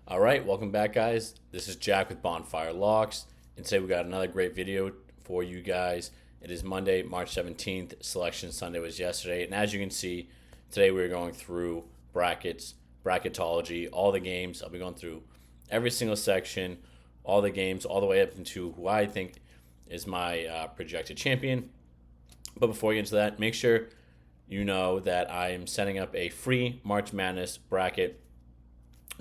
All right, welcome back, guys. This is Jack with Bonfire Locks, and today we got another great video for you guys. It is Monday, March 17th. Selection Sunday was yesterday, and as you can see, today we're going through brackets, bracketology, all the games. I'll be going through every single section, all the games, all the way up into who I think is my projected champion. But before we get into that, make sure you know that I am setting up a free March Madness bracket.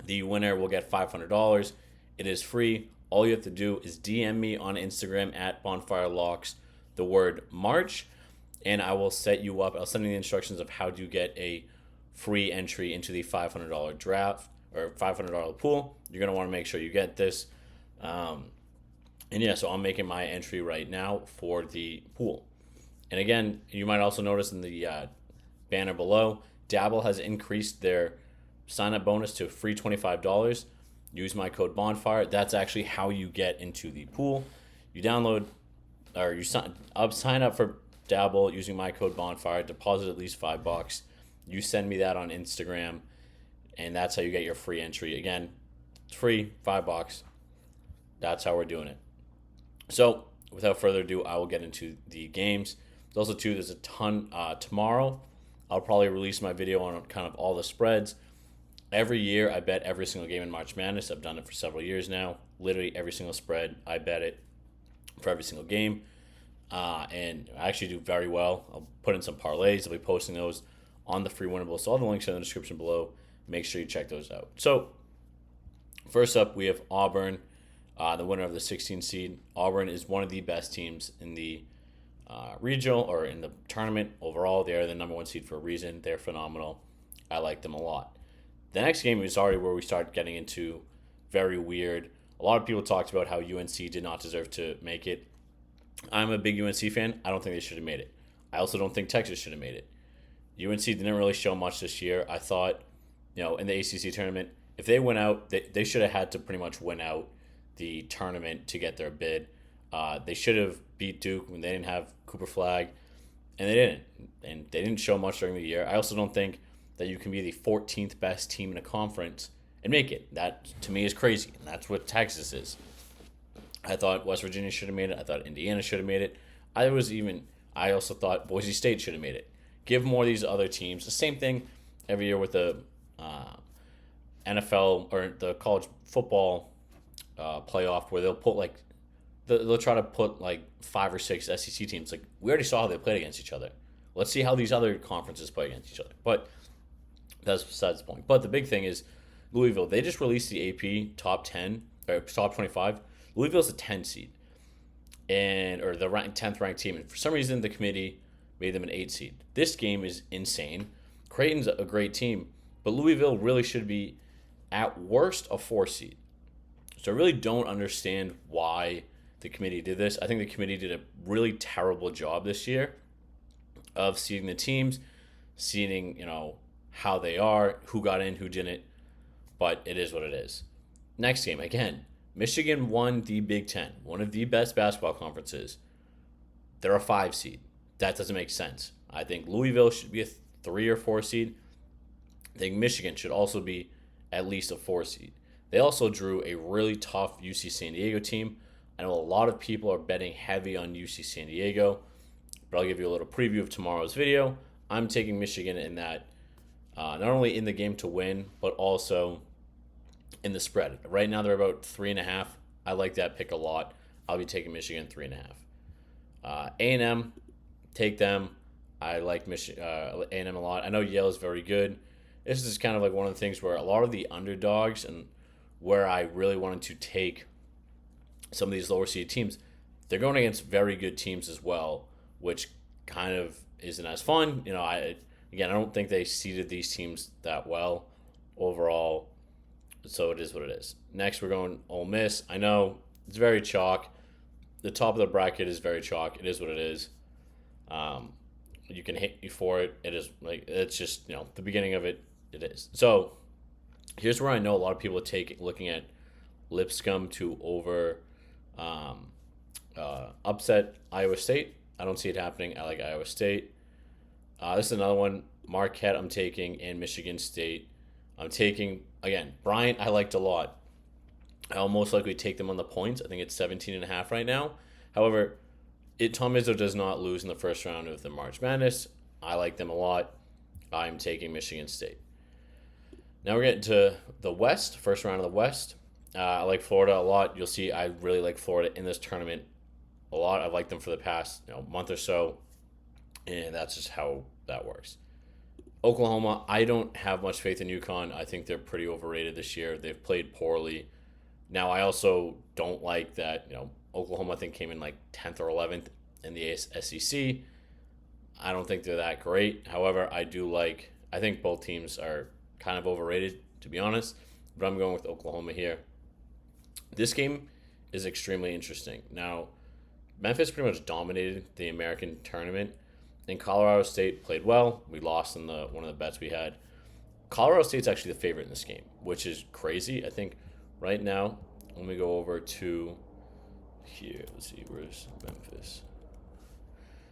The winner will get $500. It is free. All you have to do is DM me on Instagram at Bonfire Locks, the word March, and I will set you up. I'll send you the instructions of how to get a free entry into the $500 draft or $500 pool. You're going to want to make sure you get this. And yeah, so I'm making my entry right now for the pool. And again, you might also notice in the banner below, Dabble has increased their sign-up bonus to free $25. Use my code Bonfire. That's actually how you get into the pool. You download or you sign up for Dabble using my code Bonfire. Deposit at least $5. You send me that on Instagram, and that's how you get your free entry. Again, it's free, $5. That's how we're doing it. So without further ado, I will get into the games. There's a ton tomorrow. I'll probably release my video on kind of all the spreads. Every year, I bet every single game in March Madness. I've done it for several years now. Literally every single spread, I bet it for every single game. And I actually do very well. I'll put in some parlays. I'll be posting those on the free winnable. So all the links are in the description below. Make sure you check those out. So first up, we have Auburn, the winner of the 16 seed. Auburn is one of the best teams in the regional or in the tournament overall. They are the number one seed for a reason. They're phenomenal. I like them a lot. The next game is already where we start getting into very weird. A lot of people talked about how UNC did not deserve to make it. I'm a big UNC fan. I don't think they should have made it. I also don't think Texas should have made it. UNC didn't really show much this year. I thought, in the ACC tournament, if they went out, they should have had to pretty much win out the tournament to get their bid. They should have beat Duke when they didn't have Cooper Flag, and they didn't. And they didn't show much during the year. I also don't think that you can be the 14th best team in a conference and make it. That, to me, is crazy, and that's what Texas is. I thought West Virginia should have made it. I thought Indiana should have made it. I also thought Boise State should have made it. Give more of these other teams. The same thing every year with the NFL or the college football playoff, where they'll try to put like 5 or 6 SEC teams. Like, we already saw how they played against each other. Let's see how these other conferences play against each other. But that's besides the point. But the big thing is Louisville. They just released the AP top 10 or top 25. Louisville's a 10 seed, or the 10th ranked team. And for some reason, the committee made them an 8 seed. This game is insane. Creighton's a great team, but Louisville really should be at worst a 4 seed. So I really don't understand why the committee did this. I think the committee did a really terrible job this year of seeding the teams, seeding, how they are, who got in, who didn't, but it is what it is. Next game, again, Michigan won the Big Ten, one of the best basketball conferences. They're a 5 seed. That doesn't make sense. I think Louisville should be a 3 or 4 seed. I think Michigan should also be at least a 4 seed. They also drew a really tough UC San Diego team. I know a lot of people are betting heavy on UC San Diego, but I'll give you a little preview of tomorrow's video. I'm taking Michigan in that, not only in the game to win, but also in the spread. Right now they're about 3.5. I like that pick a lot. I'll be taking Michigan 3.5. A&M, take them. I like A&M a lot. I know Yale is very good. This is kind of like one of the things where a lot of the underdogs and where I really wanted to take some of these lower seed teams, they're going against very good teams as well, which kind of isn't as fun. I don't think they seeded these teams that well overall, so it is what it is. Next, we're going Ole Miss. I know it's very chalk. The top of the bracket is very chalk. It is what it is. You can hate me for it. It is it's just the beginning of it. It is. So here's where I know a lot of people looking at Lipscomb to over upset Iowa State. I don't see it happening. I like Iowa State. This is another one. Marquette I'm taking, and Michigan State. I'm taking, again, Bryant I liked a lot. I'll most likely take them on the points. I think it's 17.5 right now. However, Tom Izzo does not lose in the first round of the March Madness. I like them a lot. I'm taking Michigan State. Now we're getting to the West, first round of the West. I like Florida a lot. You'll see I really like Florida in this tournament a lot. I've liked them for the past month or so, and that's just how that works. Oklahoma, I don't have much faith in UConn. I think they're pretty overrated this year. They've played poorly. Now, I also don't like that, Oklahoma, I think, came in like 10th or 11th in the SEC. I don't think they're that great. However, I think both teams are kind of overrated, to be honest, but I'm going with Oklahoma here. This game is extremely interesting. Now, Memphis pretty much dominated the American tournament, and Colorado State played well. We lost in one of the bets we had. Colorado State's actually the favorite in this game, which is crazy. I think right now, let me go over to here. Let's see, where's Memphis?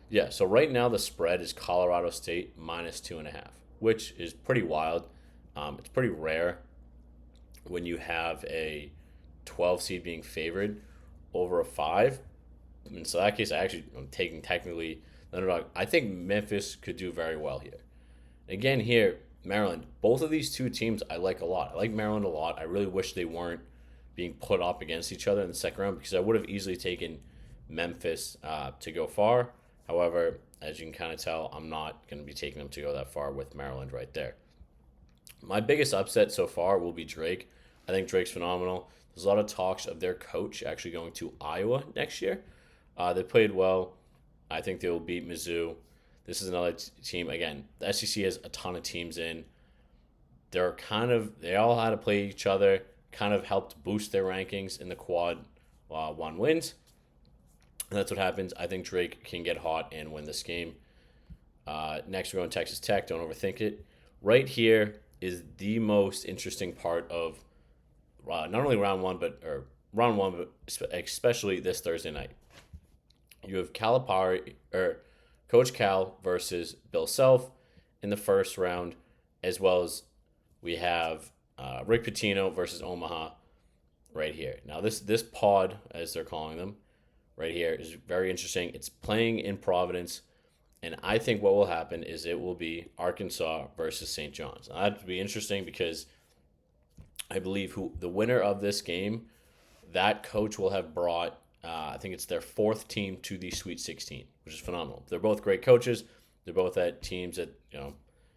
Yeah, so right now the spread is Colorado State -2.5, which is pretty wild. It's pretty rare when you have a 12 seed being favored over a 5. In so that case, I'm taking technically the underdog. I think Memphis could do very well here. Again, here, Maryland. Both of these two teams I like a lot. I like Maryland a lot. I really wish they weren't being put up against each other in the second round because I would have easily taken Memphis to go far. However, as you can kind of tell, I'm not going to be taking them to go that far with Maryland right there. My biggest upset so far will be Drake. I think Drake's phenomenal. There's a lot of talks of their coach actually going to Iowa next year. They played well. I think they will beat Mizzou. This is another team. Again, the SEC has a ton of teams in. They all had to play each other, kind of helped boost their rankings in the quad one wins. And that's what happens. I think Drake can get hot and win this game. Next, we're going to Texas Tech. Don't overthink it. Right here is the most interesting part of not only round one, but especially this Thursday night. You have Coach Cal versus Bill Self in the first round, as well as we have Rick Pitino versus Omaha right here. Now, this pod, as they're calling them, right here is very interesting. It's playing in Providence, and I think what will happen is it will be Arkansas versus St. John's. Now, that would be interesting because I believe the winner of this game, that coach will have brought, I think it's their fourth team to the Sweet 16, which is phenomenal. They're both great coaches. They're both at teams at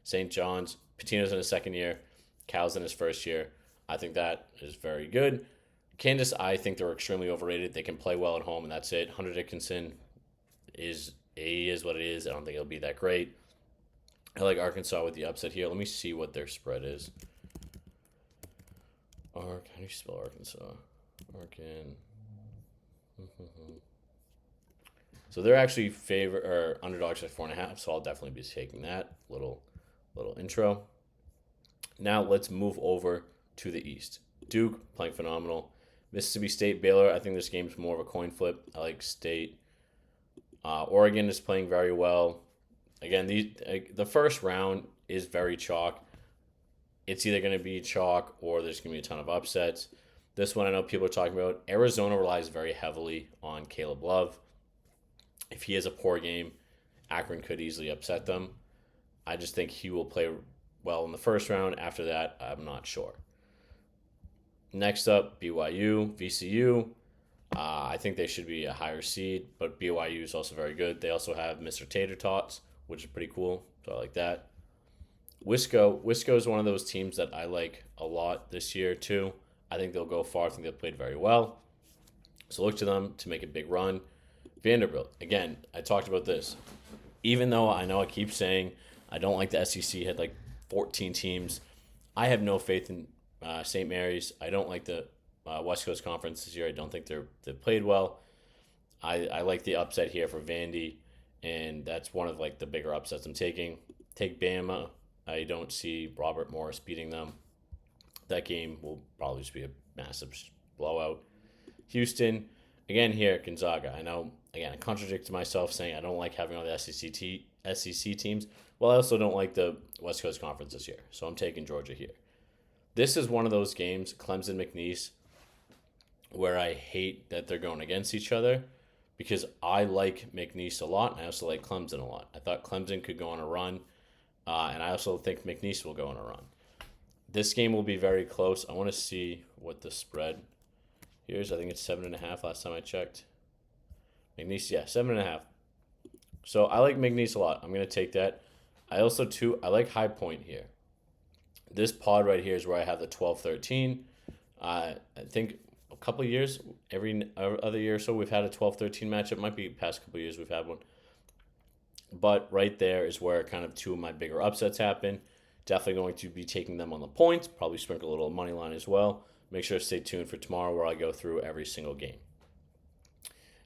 St. John's. Patino's in his second year. Cal's in his first year. I think that is very good. Kansas, I think they're extremely overrated. They can play well at home, and that's it. Hunter Dickinson is what it is. I don't think it'll be that great. I like Arkansas with the upset here. Let me see what their spread is. How do you spell Arkansas? Arkan. So they're actually underdogs at 4.5. So I'll definitely be taking that little intro. Now let's move over to the East. Duke playing phenomenal. Mississippi State, Baylor. I think this game's more of a coin flip. I like State. Oregon is playing very well. Again, the first round is very chalk. It's either going to be chalk or there's going to be a ton of upsets. This one I know people are talking about. Arizona relies very heavily on Caleb Love. If he has a poor game, Akron could easily upset them. I just think he will play well in the first round. After that, I'm not sure. Next up, BYU, VCU. I think they should be a higher seed, but BYU is also very good. They also have Mr. Tater Tots, which is pretty cool, so I like that. Wisco is one of those teams that I like a lot this year too. I think they'll go far. I think they've played very well. So look to them to make a big run. Vanderbilt, again, I talked about this. Even though I know I keep saying I don't like the SEC had like 14 teams, I have no faith in St. Mary's. I don't like the West Coast Conference this year. I don't think they've played well. I like the upset here for Vandy, and that's one of like the bigger upsets I'm taking. Take Bama. I don't see Robert Morris beating them. That game will probably just be a massive blowout. Houston, again here, Gonzaga. I know, again, I contradict myself saying I don't like having all the SEC teams. Well, I also don't like the West Coast Conference this year, so I'm taking Georgia here. This is one of those games, Clemson McNeese, where I hate that they're going against each other because I like McNeese a lot and I also like Clemson a lot. I thought Clemson could go on a run, and I also think McNeese will go on a run. This game will be very close. I want to see what the spread here is. I think it's 7.5 last time I checked. McNeese, yeah, 7.5. So I like McNeese a lot. I'm going to take that. I also, too, I like High Point here. This pod right here is where I have the 12-13. I think a couple of years, every other year or so, we've had a 12-13 matchup. Might be past couple of years we've had one. But right there is where kind of two of my bigger upsets happen. Definitely going to be taking them on the points. Probably sprinkle a little money line as well. Make sure to stay tuned for tomorrow where I go through every single game.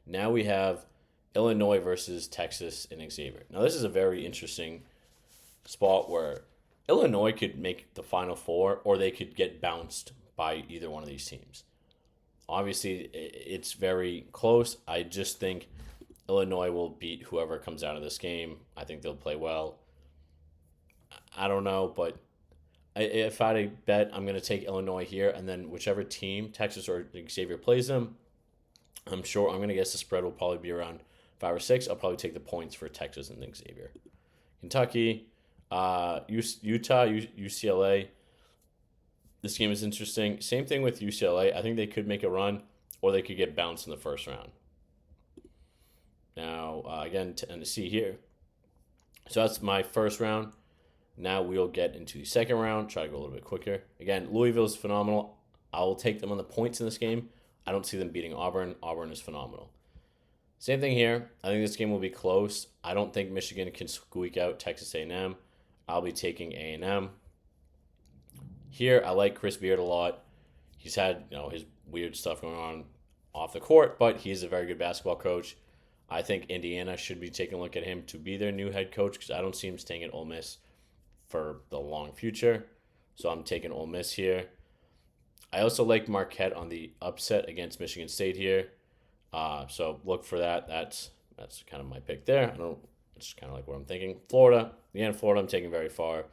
Now we have Illinois versus Texas and Xavier. Now this is a very interesting spot where Illinois could make the Final Four or they could get bounced by either one of these teams. Obviously, it's very close. I just think Illinois will beat whoever comes out of this game. I think they'll play well. I don't know, but if I had to bet, I'm going to take Illinois here, and then whichever team, Texas or Xavier, plays them, I'm going to guess the spread will probably be around 5 or 6. I'll probably take the points for Texas and Xavier. Kentucky, Utah, UCLA. This game is interesting. Same thing with UCLA. I think they could make a run, or they could get bounced in the first round. Now, again, Tennessee here. So that's my first round. Now we'll get into the second round. Try to go a little bit quicker. Again, Louisville's phenomenal. I will take them on the points in this game. I don't see them beating Auburn. Auburn is phenomenal. Same thing here. I think this game will be close. I don't think Michigan can squeak out Texas A&M. I'll be taking A&M. Here, I like Chris Beard a lot. He's had his weird stuff going on off the court, but he's a very good basketball coach. I think Indiana should be taking a look at him to be their new head coach because I don't see him staying at Ole Miss for the long future. So I'm taking Ole Miss here. I also like Marquette on the upset against Michigan State here. So look for that. That's kind of my pick there. It's kind of like what I'm thinking. Florida. Again, Florida I'm taking very far.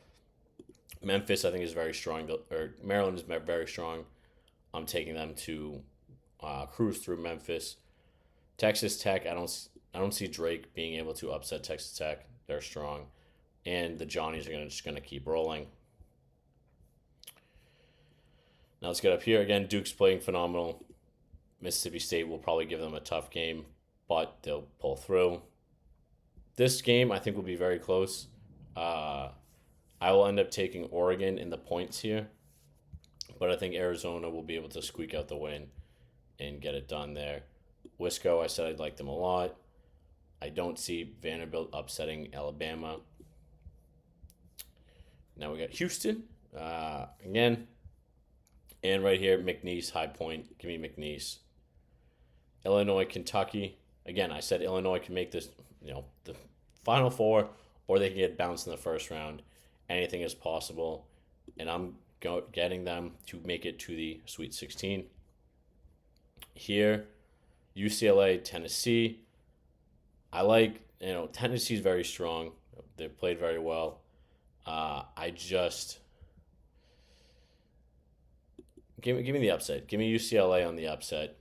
Memphis I think is very strong. Maryland is very strong. I'm taking them to cruise through Memphis. Texas Tech, I don't see Drake being able to upset Texas Tech. They're strong. And the Johnnies are just going to keep rolling. Now let's get up here. Again, Duke's playing phenomenal. Mississippi State will probably give them a tough game, but they'll pull through. This game, I think, will be very close. I will end up taking Oregon in the points here, but I think Arizona will be able to squeak out the win and get it done there. Wisco, I said I'd like them a lot. I don't see Vanderbilt upsetting Alabama. Now we got Houston again. And right here, McNeese, High Point. Give me McNeese. Illinois, Kentucky. Again, I said Illinois can make this, the Final Four, or they can get bounced in the first round. Anything is possible. And I'm getting them to make it to the Sweet 16. Here, UCLA, Tennessee. I like, Tennessee's very strong. They played very well. Give me the upset. Give me UCLA on the upset.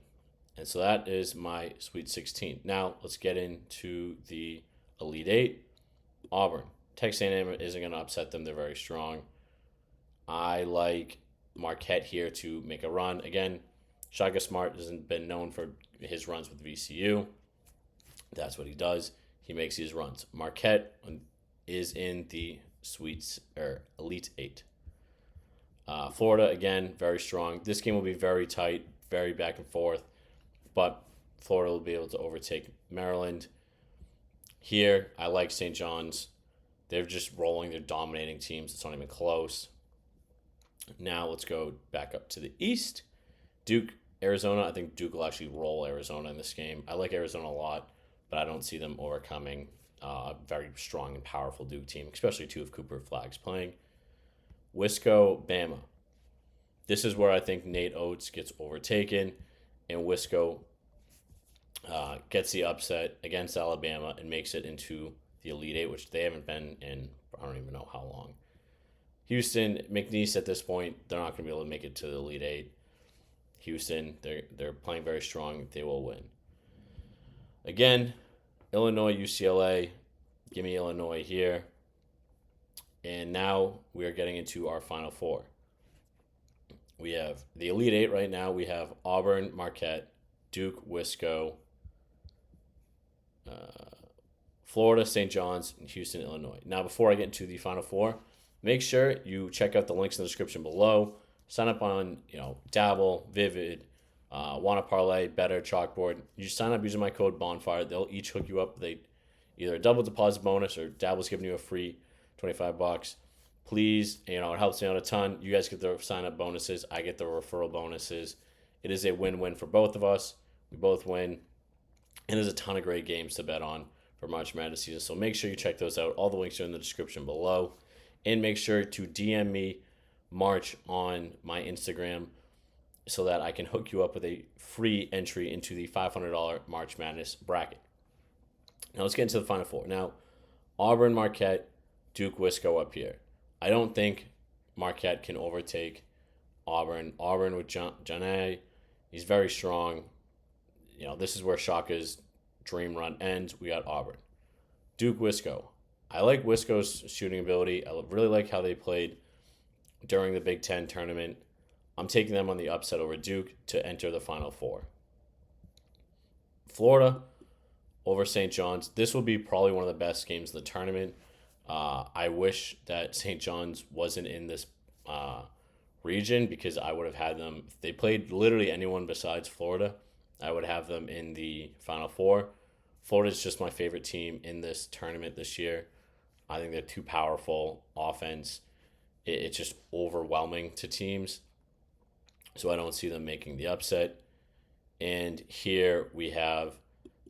And so that is my Sweet 16. Now, let's get into the Elite 8. Auburn. Texas A&M isn't going to upset them. They're very strong. I like Marquette here to make a run. Again, Shaka Smart hasn't been known for his runs with VCU. That's what he does. He makes these runs. Marquette is in the Elite 8. Florida, again, very strong. This game will be very tight, very back and forth, but Florida will be able to overtake Maryland. Here, I like St. John's. They're just rolling. They're dominating teams. It's not even close. Now let's go back up to the East. Duke, Arizona. I think Duke will actually roll Arizona in this game. I like Arizona a lot, but I don't see them overcoming a very strong and powerful Duke team, especially two of Cooper Flagg's playing. Wisco, Bama. This is where I think Nate Oates gets overtaken, and Wisco gets the upset against Alabama and makes it into the Elite Eight, which they haven't been in I don't even know how long. Houston, McNeese at this point, they're not going to be able to make it to the Elite Eight. Houston, they're playing very strong. They will win. Again, Illinois, UCLA. Give me Illinois here. And now we are getting into our Final Four. We have the Elite Eight right now. We have Auburn, Marquette, Duke, Wisco, Florida, St. John's, and Houston, Illinois. Now, before I get into the Final Four, make sure you check out the links in the description below. Sign up on Dabble, Vivid, Wanna Parlay, Betr, Chalkboard. You sign up using my code Bonfire. They'll each hook you up with either a double deposit bonus or Dabble's giving you a free $25. Please, it helps me out a ton. You guys get the sign-up bonuses. I get the referral bonuses. It is a win-win for both of us. We both win. And there's a ton of great games to bet on for March Madness season. So make sure you check those out. All the links are in the description below. And make sure to DM me March on my Instagram so that I can hook you up with a free entry into the $500 March Madness bracket. Now let's get into the Final Four. Now, Auburn, Marquette, Duke, Wisco up here. I don't think Marquette can overtake Auburn. Auburn with Janae, he's very strong. This is where Shaka's dream run ends. We got Auburn. Duke, Wisco. I like Wisco's shooting ability. I really like how they played during the Big Ten tournament. I'm taking them on the upset over Duke to enter the Final Four. Florida over St. John's. This will be probably one of the best games of the tournament. I wish that St. John's wasn't in this region because I would have had them. If they played literally anyone besides Florida, I would have them in the Final Four. Florida is just my favorite team in this tournament this year. I think they're too powerful offense. It's just overwhelming to teams. So I don't see them making the upset. And here we have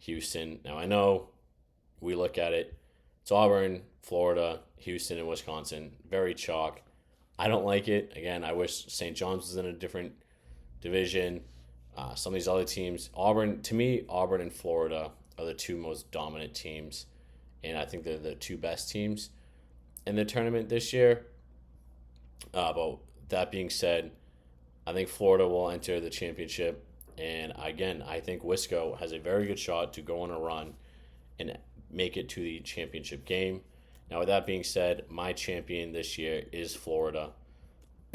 Houston. Now I know we look at it. It's Auburn, Florida, Houston, and Wisconsin. Very chalk. I don't like it. Again, I wish St. John's was in a different division. Some of these other teams. To me, Auburn and Florida are the two most dominant teams. And I think they're the two best teams in the tournament this year. But that being said, I think Florida will enter the championship. And again, I think Wisco has a very good shot to go on a run and make it to the championship game. Now, with that being said, my champion this year is Florida.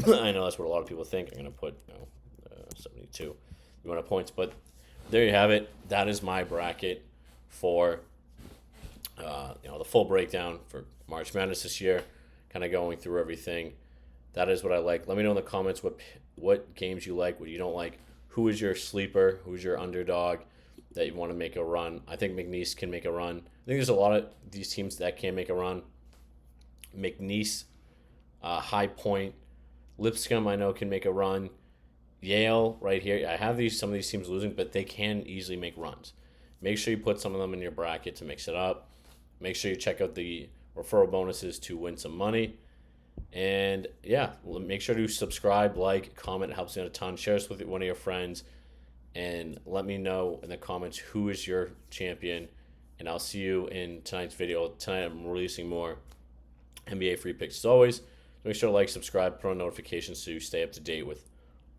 I know that's what a lot of people think. I'm going to put 72 amount of points, but there you have it. That is my bracket for the full breakdown for March Madness this year. Kind of going through everything. That is what I like. Let me know in the comments what games you like, what you don't like. Who is your sleeper? Who's your underdog that you want to make a run? I think McNeese can make a run. I think there's a lot of these teams that can make a run. McNeese, High Point, Lipscomb I know can make a run. Yale right here. I have some of these teams losing, but they can easily make runs. Make sure you put some of them in your bracket to mix it up. Make sure you check out the referral bonuses to win some money. And yeah, make sure to subscribe, like, comment. It helps me out a ton. Share this with one of your friends. And let me know in the comments who is your champion. And I'll see you in tonight's video. Tonight I'm releasing more NBA free picks as always. Make sure to like, subscribe, put on notifications so you stay up to date with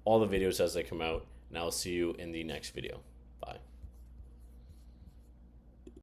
all the videos as they come out. And I'll see you in the next video.